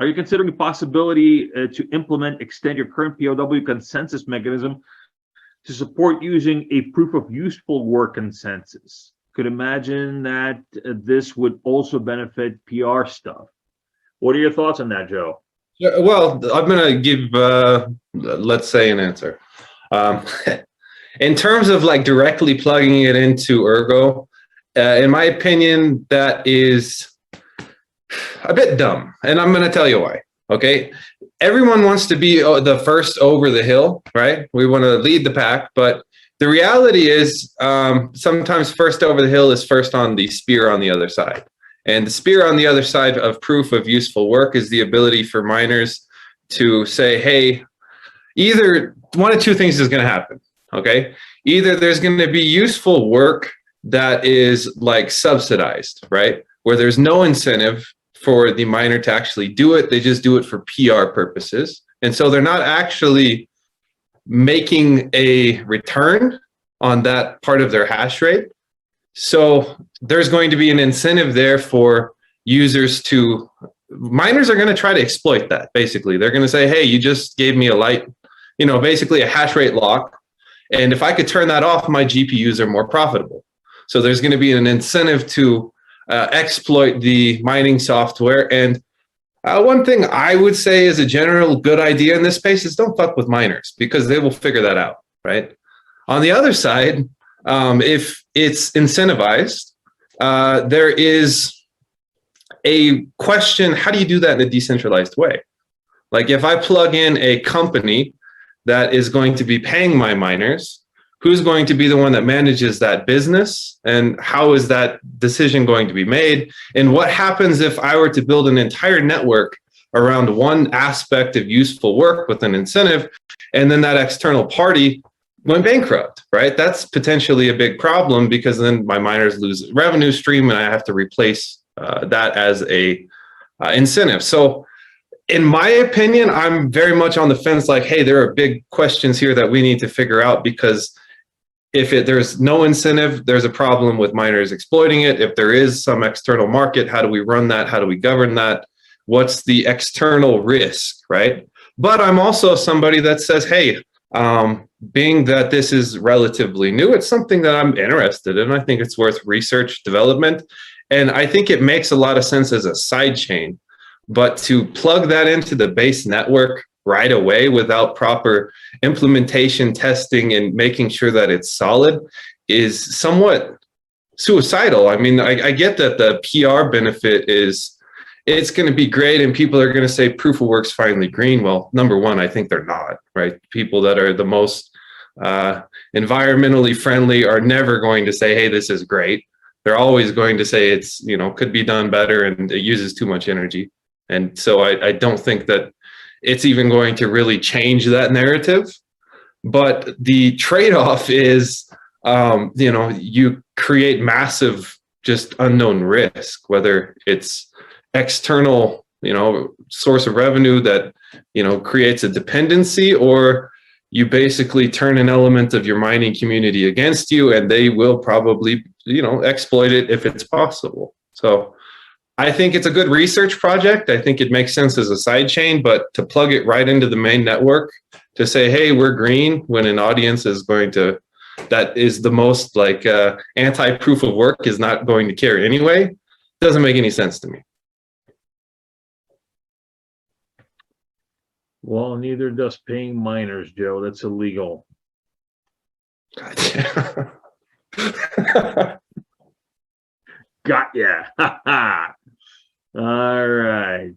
Are you considering the possibility to extend your current POW consensus mechanism to support using a proof of useful work consensus? Could imagine that this would also benefit PR stuff. What are your thoughts on that, Joe? Yeah, well, I'm going to give, let's say, an answer. In terms of like directly plugging it into Ergo, in my opinion, that is a bit dumb. And I'm going to tell you why. Okay. Everyone wants to be the first over the hill, right? We want to lead the pack. But the reality is sometimes first over the hill is first on the spear on the other side. And the spear on the other side of proof of useful work is the ability for miners to say, hey, either one of two things is going to happen. Okay. Either there's going to be useful work that is like subsidized, right? Where there's no incentive for the miner to actually do it. They just do it for PR purposes. And so they're not actually making a return on that part of their hash rate. So there's going to be an incentive there for users to, miners are going to try to exploit that. Basically, they're going to say, hey, you just gave me a light, you know, basically a hash rate lock. And if I could turn that off, my GPUs are more profitable. So there's going to be an incentive to exploit the mining software. And one thing I would say is a general good idea in this space is don't fuck with miners because they will figure that out, right? On the other side, if it's incentivized, there is a question, how do you do that in a decentralized way? Like if I plug in a company that is going to be paying my miners, who's going to be the one that manages that business? And how is that decision going to be made? And what happens if I were to build an entire network around one aspect of useful work with an incentive, and then that external party went bankrupt, right? That's potentially a big problem because then my miners lose revenue stream and I have to replace that as a incentive. So in my opinion, I'm very much on the fence like, hey, there are big questions here that we need to figure out because if there's no incentive, there's a problem with miners exploiting it. If there is some external market, how do we run that? How do we govern that? What's the external risk, right? But I'm also somebody that says, hey, being that this is relatively new, it's something that I'm interested in. I think it's worth research development. And I think it makes a lot of sense as a side chain. But to plug that into the base network right away without proper implementation, testing, and making sure that it's solid is somewhat suicidal. I mean, I get that the PR benefit is it's going to be great and people are going to say proof of work's finally green. Well, number one, I think they're not, right? People that are the most environmentally friendly are never going to say, hey, this is great. They're always going to say it's, you know, could be done better and it uses too much energy. And so I don't think that it's even going to really change that narrative. But the trade-off is, you know, you create massive, just unknown risk, whether it's external, you know, source of revenue that, you know, creates a dependency, or you basically turn an element of your mining community against you and they will probably, you know, exploit it if it's possible. So I think it's a good research project. I think it makes sense as a side chain, but to plug it right into the main network to say, hey, we're green when an audience is going to, that is the most like anti-proof of work is not going to care anyway, doesn't make any sense to me. Well, neither does paying miners, Joe. That's illegal. Got ya. All right.